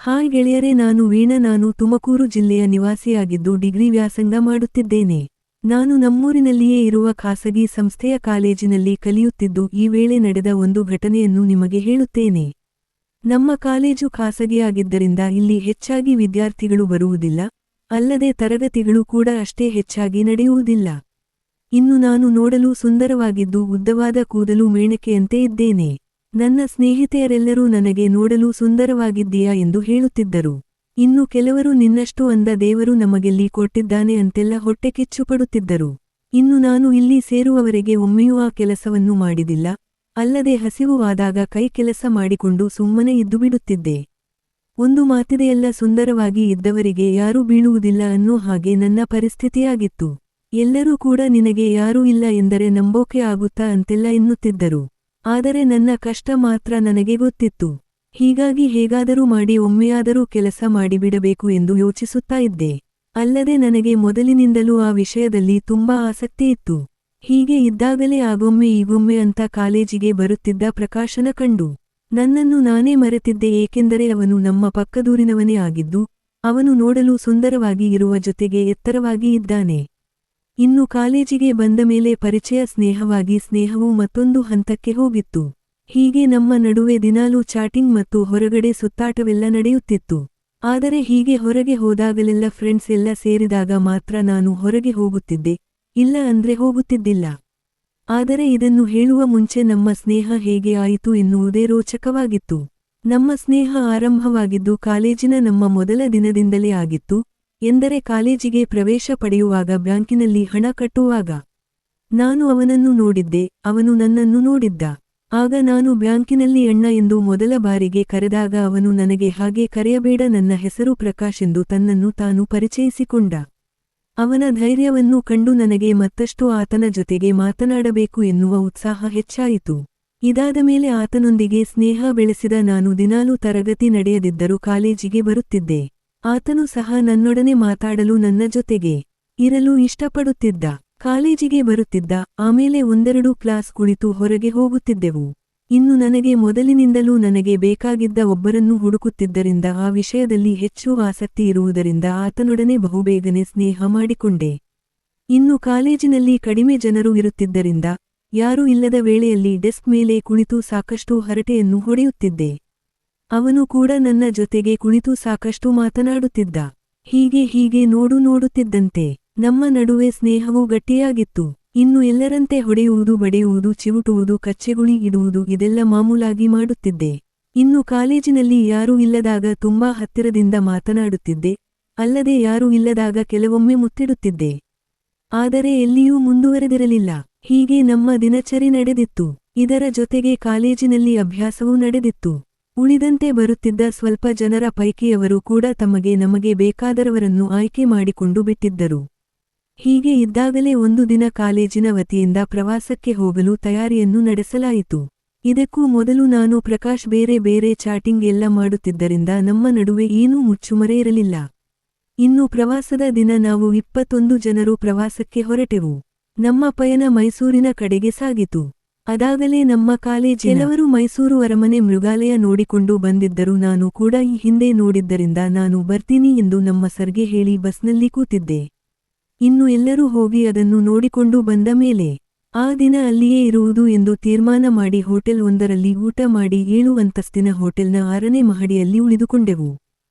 Hi ಗೆಳೆಯರೇ, ನಾನು ವೀಣಾ. ನಾನು ತುಮಕೂರು ಜಿಲ್ಲೆಯ ನಿವಾಸಿಯಾಗಿದ್ದು ಡಿಗ್ರಿ ವ್ಯಾಸಂಗ ಮಾಡುತ್ತಿದ್ದೇನೆ. ನಾನು ನಮ್ಮೂರಿನಲ್ಲಿಯೇ ಇರುವ ಖಾಸಗಿ ಸಂಸ್ಥೆಯ ಕಾಲೇಜಿನಲ್ಲಿ ಕಲಿಯುತ್ತಿದ್ದು ಈ ವೇಳೆ ನಡೆದ ಒಂದು ಘಟನೆಯನ್ನು ನಿಮಗೆ ಹೇಳುತ್ತೇನೆ. ನಮ್ಮ ಕಾಲೇಜು ಖಾಸಗಿಯಾಗಿದ್ದರಿಂದ ಇಲ್ಲಿ ಹೆಚ್ಚಾಗಿ ವಿದ್ಯಾರ್ಥಿಗಳು ಬರುವುದಿಲ್ಲ, ಅಲ್ಲದೆ ತರಗತಿಗಳು ಕೂಡ ಅಷ್ಟೇ ಹೆಚ್ಚಾಗಿ ನಡೆಯುವುದಿಲ್ಲ. ಇನ್ನು ನಾನು ನೋಡಲು ಸುಂದರವಾಗಿದ್ದು ಉದ್ದವಾದ ಕೂದಲು ಮೇಣಕೆಯಂತೆ ಇದ್ದೇನೆ. ನನ್ನ ಸ್ನೇಹಿತೆಯರೆಲ್ಲರೂ ನನಗೆ ನೋಡಲು ಸುಂದರವಾಗಿದ್ದೀಯಾ ಎಂದು ಹೇಳುತ್ತಿದ್ದರು. ಇನ್ನು ಕೆಲವರು ನಿನ್ನಷ್ಟು ಅಂದ ದೇವರು ನಮಗೆಲ್ಲಿ ಕೊಟ್ಟಿದ್ದಾನೆ ಅಂತೆಲ್ಲ ಹೊಟ್ಟೆಕಿಚ್ಚು ಪಡುತ್ತಿದ್ದರು. ಇನ್ನು ನಾನು ಇಲ್ಲಿ ಸೇರುವವರೆಗೆ ಒಮ್ಮೆಯೂ ಆ ಕೆಲಸವನ್ನು ಮಾಡಿದಿಲ್ಲ, ಅಲ್ಲದೆ ಹಸಿವುವಾದಾಗ ಕೈ ಕೆಲಸ ಮಾಡಿಕೊಂಡು ಸುಮ್ಮನೆ ಇದ್ದು ಬಿಡುತ್ತಿದ್ದೆ. ಒಂದು ಮಾತಿದೆಯಲ್ಲ, ಸುಂದರವಾಗಿ ಇದ್ದವರಿಗೆ ಯಾರೂ ಬೀಳುವುದಿಲ್ಲ ಅನ್ನೋ ಹಾಗೆ ನನ್ನ ಪರಿಸ್ಥಿತಿಯಾಗಿತ್ತು. ಎಲ್ಲರೂ ಕೂಡ ನಿನಗೆ ಯಾರೂ ಇಲ್ಲ ಎಂದರೆ ನಂಬೋಕೆ ಆಗುತ್ತಾ ಅಂತೆಲ್ಲ ಎನ್ನುತ್ತಿದ್ದರು. ಆದರೆ ನನ್ನ ಕಷ್ಟ ಮಾತ್ರ ನನಗೆ ಗೊತ್ತಿತ್ತು. ಹೀಗಾಗಿ ಹೇಗಾದರೂ ಮಾಡಿ ಒಮ್ಮೆಯಾದರೂ ಕೆಲಸ ಮಾಡಿಬಿಡಬೇಕು ಎಂದು ಯೋಚಿಸುತ್ತಾ ಇದ್ದೆ. ಅಲ್ಲದೆ ನನಗೆ ಮೊದಲಿನಿಂದಲೂ ಆ ವಿಷಯದಲ್ಲಿ ತುಂಬಾ ಆಸಕ್ತಿ ಇತ್ತು. ಹೀಗೆ ಇದ್ದಾಗಲೇ ಆಗೊಮ್ಮೆ ಈಗೊಮ್ಮೆ ಅಂತ ಕಾಲೇಜಿಗೆ ಬರುತ್ತಿದ್ದ ಪ್ರಕಾಶನ ಕಂಡು ನನ್ನನ್ನು ನಾನೇ ಮರೆತಿದ್ದೆ. ಏಕೆಂದರೆ ಅವನು ನಮ್ಮ ಪಕ್ಕದೂರಿನವನೇ ಆಗಿದ್ದು, ಅವನು ನೋಡಲು ಸುಂದರವಾಗಿ ಇರುವ ಜೊತೆಗೆ ಎತ್ತರವಾಗಿ ಇದ್ದಾನೆ. ಇನ್ನು ಕಾಲೇಜಿಗೆ ಬಂದ ಮೇಲೆ ಪರಿಚಯ, ಸ್ನೇಹವು ಮತ್ತೊಂದು ಹಂತಕ್ಕೆ ಹೋಗಿತ್ತು. ಹೀಗೆ ನಮ್ಮ ನಡುವೆ ದಿನಾಲೂ ಚಾಟಿಂಗ್ ಮತ್ತು ಹೊರಗಡೆ ಸುತ್ತಾಟವೆಲ್ಲ ನಡೆಯುತ್ತಿತ್ತು. ಆದರೆ ಹೀಗೆ ಹೊರಗೆ ಹೋದಾಗಲೆಲ್ಲ ಫ್ರೆಂಡ್ಸ್ ಎಲ್ಲ ಸೇರಿದಾಗ ಮಾತ್ರ ನಾನು ಹೊರಗೆ ಹೋಗುತ್ತಿದ್ದೆ, ಇಲ್ಲ ಅಂದ್ರೆ ಹೋಗುತ್ತಿದ್ದಿಲ್ಲ. ಆದರೆ ಇದನ್ನು ಹೇಳುವ ಮುಂಚೆ ನಮ್ಮ ಸ್ನೇಹ ಹೇಗೆ ಆಯಿತು ಎನ್ನುವುದೇ ರೋಚಕವಾಗಿತ್ತು. ನಮ್ಮ ಸ್ನೇಹ ಆರಂಭವಾಗಿದ್ದು ಕಾಲೇಜಿನ ನಮ್ಮ ಮೊದಲ ದಿನದಿಂದಲೇ ಆಗಿತ್ತು. ಎಂದರೆ ಕಾಲೇಜಿಗೆ ಪ್ರವೇಶ ಪಡೆಯುವಾಗ ಬ್ಯಾಂಕಿನಲ್ಲಿ ಹಣ ಕಟ್ಟುವಾಗ ನಾನು ಅವನನ್ನು ನೋಡಿದ್ದೆ, ಅವನು ನನ್ನನ್ನು ನೋಡಿದ್ದ. ಆಗ ನಾನು ಬ್ಯಾಂಕಿನಲ್ಲಿ ಅಣ್ಣ ಎಂದು ಮೊದಲ ಬಾರಿಗೆ ಕರೆದಾಗ ಅವನು ನನಗೆ ಹಾಗೆ ಕರೆಯಬೇಡ, ನನ್ನ ಹೆಸರು ಪ್ರಕಾಶ್ ಎಂದು ತನ್ನನ್ನು ತಾನು ಪರಿಚಯಿಸಿಕೊಂಡ. ಅವನ ಧೈರ್ಯವನ್ನು ಕಂಡು ನನಗೆ ಮತ್ತಷ್ಟು ಆತನ ಜೊತೆಗೆ ಮಾತನಾಡಬೇಕು ಎನ್ನುವ ಉತ್ಸಾಹ ಹೆಚ್ಚಾಯಿತು. ಇದಾದ ಮೇಲೆ ಆತನೊಂದಿಗೆ ಸ್ನೇಹ ಬೆಳೆಸಿದ ನಾನು ದಿನಾಲೂ ತರಗತಿ ನಡೆಯದಿದ್ದರೂ ಕಾಲೇಜಿಗೆ ಬರುತ್ತಿದ್ದೆ. ಆತನು ಸಹ ನನ್ನೊಡನೆ ಮಾತಾಡಲು, ನನ್ನ ಜೊತೆಗೆ ಇರಲು ಇಷ್ಟಪಡುತ್ತಿದ್ದ. ಕಾಲೇಜಿಗೆ ಬರುತ್ತಿದ್ದ. ಆಮೇಲೆ ಒಂದೆರಡು ಕ್ಲಾಸ್ ಕುಳಿತು ಹೊರಗೆ ಹೋಗುತ್ತಿದ್ದೆವು. ಇನ್ನು ನನಗೆ ಮೊದಲಿನಿಂದಲೂ ನನಗೆ ಬೇಕಾಗಿದ್ದ ಒಬ್ಬರನ್ನು ಹುಡುಕುತ್ತಿದ್ದರಿಂದ ಆ ವಿಷಯದಲ್ಲಿ ಹೆಚ್ಚು ಆಸಕ್ತಿ ಇರುವುದರಿಂದ ಆತನೊಡನೆ ಬಹುಬೇಗನೆ ಸ್ನೇಹ ಮಾಡಿಕೊಂಡೆ. ಇನ್ನು ಕಾಲೇಜಿನಲ್ಲಿ ಕಡಿಮೆ ಜನರು ಇರುತ್ತಿದ್ದರಿಂದ ಯಾರೂ ಇಲ್ಲದ ವೇಳೆಯಲ್ಲಿ ಡೆಸ್ಕ್ ಮೇಲೆ ಕುಳಿತು ಸಾಕಷ್ಟು ಹರಟೆಯನ್ನು ಹೊಡೆಯುತ್ತಿದ್ದೆ. ಅವನು ಕೂಡ ನನ್ನ ಜೊತೆಗೆ ಕುಳಿತು ಸಾಕಷ್ಟು ಮಾತನಾಡುತ್ತಿದ್ದ. ಹೀಗೆ ನೋಡುತ್ತಿದ್ದಂತೆ ನಮ್ಮ ನಡುವೆ ಸ್ನೇಹವು ಗಟ್ಟಿಯಾಗಿತ್ತು. ಇನ್ನು ಎಲ್ಲರಂತೆ ಹೊಡೆಯುವುದು, ಬಡಿಯುವುದು, ಚಿವುಟುವುದು, ಕಚ್ಚೆಗುಳಿ ಇಡುವುದು ಇದೆಲ್ಲ ಮಾಮೂಲಾಗಿ ಮಾಡುತ್ತಿದ್ದೆ. ಇನ್ನು ಕಾಲೇಜಿನಲ್ಲಿ ಯಾರೂ ಇಲ್ಲದಾಗ ತುಂಬಾ ಹತ್ತಿರದಿಂದ ಮಾತನಾಡುತ್ತಿದ್ದೆ, ಅಲ್ಲದೆ ಯಾರೂ ಇಲ್ಲದಾಗ ಕೆಲವೊಮ್ಮೆ ಮುತ್ತಿಡುತ್ತಿದ್ದೆ. ಆದರೆ ಎಲ್ಲಿಯೂ ಮುಂದುವರೆದಿರಲಿಲ್ಲ. ಹೀಗೆ ನಮ್ಮ ದಿನಚರಿ ನಡೆದಿತ್ತು. ಇದರ ಜೊತೆಗೆ ಕಾಲೇಜಿನಲ್ಲಿ ಅಭ್ಯಾಸವೂ ನಡೆದಿತ್ತು. ಉಳಿದಂತೆ ಬರುತ್ತಿದ್ದ ಸ್ವಲ್ಪ ಜನರ ಪೈಕಿಯವರು ಕೂಡ ನಮಗೆ ಬೇಕಾದರವರನ್ನು ಆಯ್ಕೆ ಮಾಡಿಕೊಂಡು ಬಿಟ್ಟಿದ್ದರು. ಹೀಗೆ ಇದ್ದಾಗಲೇ ಒಂದು ದಿನ ಕಾಲೇಜಿನ ವತಿಯಿಂದ ಪ್ರವಾಸಕ್ಕೆ ಹೋಗಲು ತಯಾರಿಯನ್ನು ನಡೆಸಲಾಯಿತು. ಇದಕ್ಕೂ ಮೊದಲು ನಾನು ಪ್ರಕಾಶ್ ಬೇರೆ ಚಾಟಿಂಗ್ ಎಲ್ಲ ಮಾಡುತ್ತಿದ್ದರಿಂದ ನಮ್ಮ ನಡುವೆ ಏನೂ ಮುಚ್ಚುಮರೆ ಇರಲಿಲ್ಲ. ಇನ್ನು ಪ್ರವಾಸದ ದಿನ ನಾವು 21 ಜನರು ಪ್ರವಾಸಕ್ಕೆ ಹೊರಟೆವು. ನಮ್ಮ ಪಯಣ ಮೈಸೂರಿನ ಕಡೆಗೆ ಸಾಗಿತು. ಅದಾಗಲೇ ನಮ್ಮ ಕಾಲೇಜಿನವರು ಮೈಸೂರು ಅರಮನೆ, ಮೃಗಾಲಯ ನೋಡಿಕೊಂಡು ಬಂದಿದ್ದರು. ನಾನು ಕೂಡ ಈ ಹಿಂದೆ ನೋಡಿದ್ದರಿಂದ ನಾನು ಬರ್ತೀನಿ ಎಂದು ನಮ್ಮ ಸರ್ಗೆ ಹೇಳಿ ಬಸ್ನಲ್ಲಿ ಕೂತಿದ್ದೆ. ಇನ್ನು ಎಲ್ಲರೂ ಹೋಗಿ ಅದನ್ನು ನೋಡಿಕೊಂಡು ಬಂದ ಮೇಲೆ ಆ ದಿನ ಅಲ್ಲಿಯೇ ಇರುವುದು ಎಂದು ತೀರ್ಮಾನ ಮಾಡಿ ಹೋಟೆಲ್ ಒಂದರಲ್ಲಿ ಊಟ ಮಾಡಿ 7 ಅಂತಸ್ತಿನ ಹೋಟೆಲ್ನ 6ನೇ ಮಹಡಿಯಲ್ಲಿ ಉಳಿದುಕೊಂಡೆವು.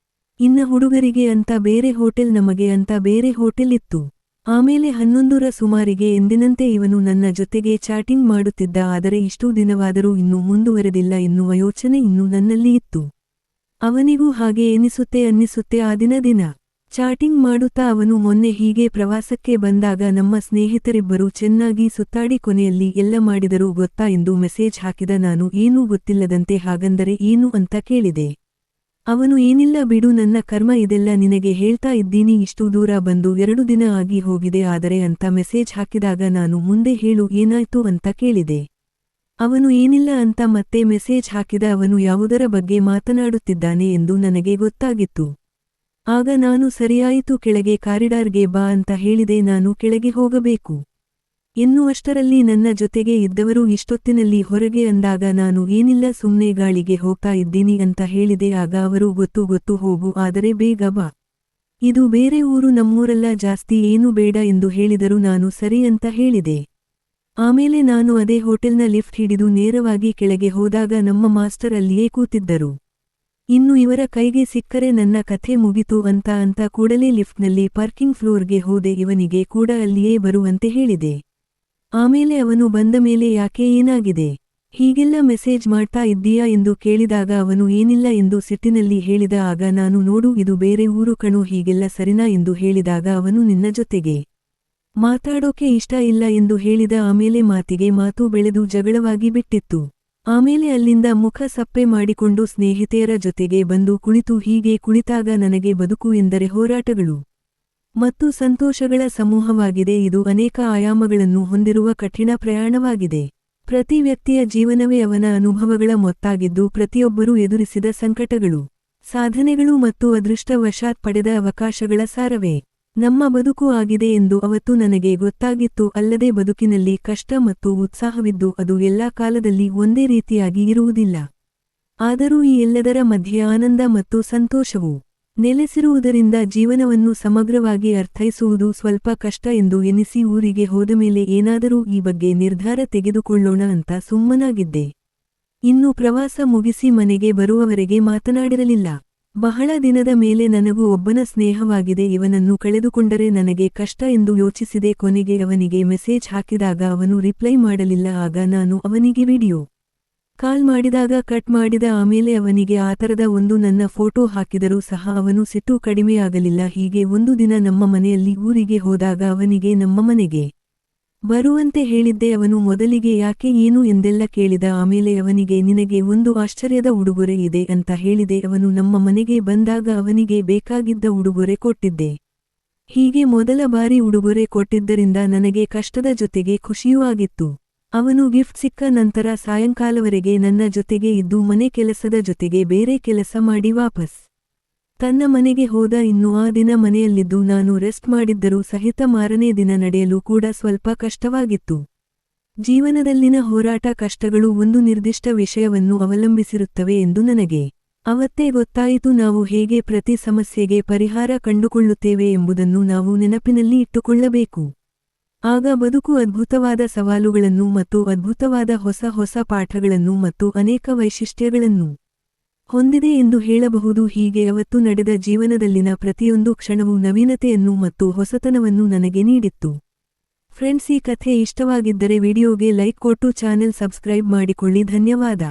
ಇನ್ನ ಹುಡುಗರಿಗೆ ಅಂತ ಬೇರೆ ಹೋಟೆಲ್, ನಮಗೆ ಅಂತ ಬೇರೆ ಹೋಟೆಲ್ ಇತ್ತು. ಆಮೇಲೆ 11ರ ಸುಮಾರಿಗೆ ಎಂದಿನಂತೆ ಇವನು ನನ್ನ ಜೊತೆಗೆ ಚಾಟಿಂಗ್ ಮಾಡುತ್ತಿದ್ದ. ಆದರೆ ಇಷ್ಟೂ ದಿನವಾದರೂ ಇನ್ನೂ ಮುಂದುವರೆದಿಲ್ಲ ಎನ್ನುವ ಯೋಚನೆ ಇನ್ನೂ ನನ್ನಲ್ಲಿ ಇತ್ತು. ಅವನಿಗೂ ಹಾಗೆ ಅನ್ನಿಸುತ್ತೆ. ಆ ದಿನ ಚಾಟಿಂಗ್ ಮಾಡುತ್ತಾ ಅವನು ಮೊನ್ನೆ ಹೀಗೆ ಪ್ರವಾಸಕ್ಕೆ ಬಂದಾಗ ನಮ್ಮ ಸ್ನೇಹಿತರಿಬ್ಬರು ಚೆನ್ನಾಗಿ ಸುತ್ತಾಡಿ ಕೊನೆಯಲ್ಲಿ ಎಲ್ಲ ಮಾಡಿದರು ಗೊತ್ತಾ ಎಂದು ಮೆಸೇಜ್ ಹಾಕಿದ. ನಾನು ಏನೂ ಗೊತ್ತಿಲ್ಲದಂತೆ ಹಾಗಂದರೆ ಏನು ಅಂತ ಕೇಳಿದೆ. ಅವನು ಏನಿಲ್ಲ ಬಿಡು, ನನ್ನ ಕರ್ಮ ಇದೆಲ್ಲ ನಿನಗೆ ಹೇಳ್ತಾ ಇದ್ದೀನಿ, ಇಷ್ಟು ದೂರ ಬಂದು 2 ದಿನ ಆಗಿ ಹೋಗಿದೆ ಆದರೆ ಅಂತ ಮೆಸೇಜ್ ಹಾಕಿದಾಗ ನಾನು ಮುಂದೆ ಹೇಳು ಏನಾಯ್ತು ಅಂತ ಕೇಳಿದೆ. ಅವನು ಏನಿಲ್ಲ ಅಂತ ಮತ್ತೆ ಮೆಸೇಜ್ ಹಾಕಿದ. ಅವನು ಯಾವುದರ ಬಗ್ಗೆ ಮಾತನಾಡುತ್ತಿದ್ದಾನೆ ಎಂದು ನನಗೆ ಗೊತ್ತಾಗಿತ್ತು. ಆಗ ನಾನು ಸರಿಯಾಯಿತು, ಕೆಳಗೆ ಕಾರಿಡಾರ್ಗೆ ಬಾ ಅಂತ ಹೇಳಿದೆ. ನಾನು ಕೆಳಗೆ ಹೋಗಬೇಕು. ಎನ್ನುವಷ್ಟರಲ್ಲಿ ನನ್ನ ಜೊತೆಗೆ ಇದ್ದವರು ಇಷ್ಟೊತ್ತಿನಲ್ಲಿ ಹೊರಗೆ ಅಂದಾಗ ನಾನು ಏನಿಲ್ಲ ಸುಮ್ನೆ ಗಾಳಿಗೆ ಹೋಗ್ತಾ ಇದ್ದೀನಿ ಅಂತ ಹೇಳಿದೆ. ಆಗ ಅವರು ಗೊತ್ತು ಹೋಗು, ಆದರೆ ಬೇಗ ಬಾ. ಇದು ಬೇರೆ ಊರು, ನಮ್ಮೂರಲ್ಲ, ಜಾಸ್ತಿ ಏನು ಬೇಡ ಎಂದು ಹೇಳಿದರು. ನಾನು ಸರಿ ಅಂತ ಹೇಳಿದೆ. ಆಮೇಲೆ ನಾನು ಅದೇ ಹೋಟೆಲ್ನ ಲಿಫ್ಟ್ ಹಿಡಿದು ನೇರವಾಗಿ ಕೆಳಗೆ ಹೋದಾಗ ನಮ್ಮ ಮಾಸ್ಟರ್ ಅಲ್ಲಿಯೇ ಕೂತಿದ್ದರು. ಇನ್ನು ಇವರ ಕೈಗೆ ಸಿಕ್ಕರೆ ನನ್ನ ಕಥೆ ಮುಗಿತು ಅಂತ ಕೂಡಲೇ ಲಿಫ್ಟ್ನಲ್ಲಿ ಪಾರ್ಕಿಂಗ್ ಫ್ಲೋರ್ಗೆ ಹೋದೆ. ಇವನಿಗೆ ಕೂಡ ಅಲ್ಲಿಯೇ ಬರುವಂತೆ ಹೇಳಿದೆ. ಆಮೇಲೆ ಅವನು ಬಂದ ಮೇಲೆ ಯಾಕೆ, ಏನಾಗಿದೆ, ಹೀಗೆಲ್ಲ ಮೆಸೇಜ್ ಮಾಡ್ತಾ ಇದ್ದೀಯಾ ಎಂದು ಕೇಳಿದಾಗ ಅವನು ಏನಿಲ್ಲ ಎಂದು ಸಿಟ್ಟಿನಲ್ಲಿ ಹೇಳಿದ. ಆಗ ನಾನು ನೋಡು, ಇದು ಬೇರೆ ಊರು ಕಣೋ, ಹೀಗೆಲ್ಲ ಸರಿನಾ ಎಂದು ಹೇಳಿದಾಗ ಅವನು ನಿನ್ನ ಜೊತೆಗೆ ಮಾತಾಡೋಕೆ ಇಷ್ಟ ಇಲ್ಲ ಎಂದು ಹೇಳಿದ. ಆಮೇಲೆ ಮಾತಿಗೆ ಮಾತು ಬೆಳೆದು ಜಗಳವಾಗಿ ಬಿಟ್ಟಿತ್ತು. ಆಮೇಲೆ ಅಲ್ಲಿಂದ ಮುಖ ಸಪ್ಪೆ ಮಾಡಿಕೊಂಡು ಸ್ನೇಹಿತೆಯರ ಜೊತೆಗೆ ಬಂದು ಕುಳಿತು. ಹೀಗೆ ಕುಳಿತಾಗ ನನಗೆ ಬದುಕು ಎಂದರೆ ಹೋರಾಟಗಳು ಮತ್ತು ಸಂತೋಷಗಳ ಸಮೂಹವಾಗಿದೆ. ಇದು ಅನೇಕ ಆಯಾಮಗಳನ್ನು ಹೊಂದಿರುವ ಕಠಿಣ ಪ್ರಯಾಣವಾಗಿದೆ. ಪ್ರತಿ ವ್ಯಕ್ತಿಯ ಜೀವನವೇ ಅವನ ಅನುಭವಗಳ ಮೊತ್ತಾಗಿದ್ದು, ಪ್ರತಿಯೊಬ್ಬರೂ ಎದುರಿಸಿದ ಸಂಕಟಗಳು, ಸಾಧನೆಗಳು ಮತ್ತು ಅದೃಷ್ಟವಶಾತ್ ಪಡೆದ ಅವಕಾಶಗಳ ಸಾರವೇ ನಮ್ಮ ಬದುಕು ಆಗಿದೆ ಎಂದು ಅವತ್ತು ನನಗೆ ಗೊತ್ತಾಗಿತ್ತು. ಅಲ್ಲದೆ ಬದುಕಿನಲ್ಲಿ ಕಷ್ಟ ಮತ್ತು ಉತ್ಸಾಹವಿದ್ದು ಅದು ಎಲ್ಲಾ ಕಾಲದಲ್ಲಿ ಒಂದೇ ರೀತಿಯಾಗಿ ಇರುವುದಿಲ್ಲ. ಆದರೂ ಈ ಎಲ್ಲದರ ಮಧ್ಯೆ ಆನಂದ ಮತ್ತು ಸಂತೋಷವು ನೆಲೆಸಿರುವುದರಿಂದ ಜೀವನವನ್ನು ಸಮಗ್ರವಾಗಿ ಅರ್ಥೈಸುವುದು ಸ್ವಲ್ಪ ಕಷ್ಟ ಎಂದು ಎನಿಸಿ ಊರಿಗೆ ಹೋದಮೇಲೆ ಏನಾದರೂ ಈ ಬಗ್ಗೆ ನಿರ್ಧಾರ ತೆಗೆದುಕೊಳ್ಳೋಣ ಅಂತ ಸುಮ್ಮನಾಗಿದ್ದೆ. ಇನ್ನು ಪ್ರವಾಸ ಮುಗಿಸಿ ಮನೆಗೆ ಬರುವವರೆಗೆ ಮಾತನಾಡಿರಲಿಲ್ಲ. ಬಹಳ ದಿನದ ಮೇಲೆ ನನಗೂ ಒಬ್ಬನ ಸ್ನೇಹವಾಗಿದೆ. ಇವನನ್ನು ಕಳೆದುಕೊಂಡರೆ ನನಗೆ ಕಷ್ಟ ಎಂದು ಯೋಚಿಸಿದೆ. ಕೊನೆಗೆ ಅವನಿಗೆ ಮೆಸೇಜ್ ಹಾಕಿದಾಗ ಅವನು ರಿಪ್ಲೈ ಮಾಡಲಿಲ್ಲ. ಆಗ ನಾನು ಅವನಿಗೆ ವಿಡಿಯೋ ಕಾಲ್ ಮಾಡಿದಾಗ ಕಟ್ ಮಾಡಿದ. ಆಮೇಲೆ ಅವನಿಗೆ ಆತರದ ಒಂದು ನನ್ನ ಫೋಟೋ ಹಾಕಿದರೂ ಸಹ ಅವನು ಸಿಟ್ಟು ಕಡಿಮೆಯಾಗಲಿಲ್ಲ. ಹೀಗೆ ಒಂದು ದಿನ ನಮ್ಮ ಮನೆಯಲ್ಲಿ ಊರಿಗೆ ಹೋದಾಗ ಅವನಿಗೆ ನಮ್ಮ ಮನೆಗೆ ಬರುವಂತೆ ಹೇಳಿದ್ದೆ. ಅವನು ಮೊದಲಿಗೆ ಯಾಕೆ, ಏನು ಎಂದೆಲ್ಲ ಕೇಳಿದ. ಆಮೇಲೆ ಅವನಿಗೆ ನಿನಗೆ ಒಂದು ಆಶ್ಚರ್ಯದ ಉಡುಗೊರೆ ಇದೆ ಅಂತ ಹೇಳಿದೆ. ಅವನು ನಮ್ಮ ಮನೆಗೆ ಬಂದಾಗ ಅವನಿಗೆ ಬೇಕಾಗಿದ್ದ ಉಡುಗೊರೆ ಕೊಟ್ಟಿದ್ದೆ. ಹೀಗೆ ಮೊದಲ ಬಾರಿ ಉಡುಗೊರೆ ಕೊಟ್ಟಿದ್ದರಿಂದ ನನಗೆ ಕಷ್ಟದ ಜೊತೆಗೆ ಖುಷಿಯೂ ಆಗಿತ್ತು. ಅವನು ಗಿಫ್ಟ್ ಸಿಕ್ಕ ನಂತರ ಸಾಯಂಕಾಲವರೆಗೆ ನನ್ನ ಜೊತೆಗೆ ಇದ್ದು ಮನೆ ಕೆಲಸದ ಜೊತೆಗೆ ಬೇರೆ ಕೆಲಸ ಮಾಡಿ ವಾಪಸ್ ತನ್ನ ಮನೆಗೆ ಹೋದ. ಇನ್ನು ಆ ದಿನ ಮನೆಯಲ್ಲಿದ್ದು ನಾನು ರೆಸ್ಟ್ ಮಾಡಿದ್ದರೂ ಸಹಿತ ಮಾರನೇ ದಿನ ನಡೆಯಲು ಕೂಡ ಸ್ವಲ್ಪ ಕಷ್ಟವಾಗಿತ್ತು. ಜೀವನದಲ್ಲಿನ ಹೋರಾಟ, ಕಷ್ಟಗಳು ಒಂದು ನಿರ್ದಿಷ್ಟ ವಿಷಯವನ್ನು ಅವಲಂಬಿಸಿರುತ್ತವೆ ಎಂದು ನನಗೆ ಅವತ್ತೇ ಗೊತ್ತಾಯಿತು. ನಾವು ಹೇಗೆ ಪ್ರತಿ ಸಮಸ್ಯೆಗೆ ಪರಿಹಾರ ಕಂಡುಕೊಳ್ಳುತ್ತೇವೆ ಎಂಬುದನ್ನು ನಾವು ನೆನಪಿನಲ್ಲಿ ಇಟ್ಟುಕೊಳ್ಳಬೇಕು. ಆಗ ಬದುಕು ಅದ್ಭುತವಾದ ಸವಾಲುಗಳನ್ನು ಮತ್ತು ಅದ್ಭುತವಾದ ಹೊಸ ಪಾಠಗಳನ್ನು ಮತ್ತು ಅನೇಕ ವೈಶಿಷ್ಟ್ಯಗಳನ್ನು ಹೊಂದಿದೆ ಎಂದು ಹೇಳಬಹುದು. ಹೀಗೆ ಅವತ್ತು ನಡೆದ ಜೀವನದಲ್ಲಿನ ಪ್ರತಿಯೊಂದು ಕ್ಷಣವೂ ನವೀನತೆಯನ್ನು ಮತ್ತು ಹೊಸತನವನ್ನು ನನಗೆ ನೀಡಿತ್ತು. ಫ್ರೆಂಡ್ಸ್, ಈ ಕಥೆ ಇಷ್ಟವಾಗಿದ್ದರೆ ವಿಡಿಯೋಗೆ ಲೈಕ್ ಕೊಟ್ಟು ಚಾನೆಲ್ ಸಬ್ಸ್ಕ್ರೈಬ್ ಮಾಡಿಕೊಳ್ಳಿ. ಧನ್ಯವಾದ.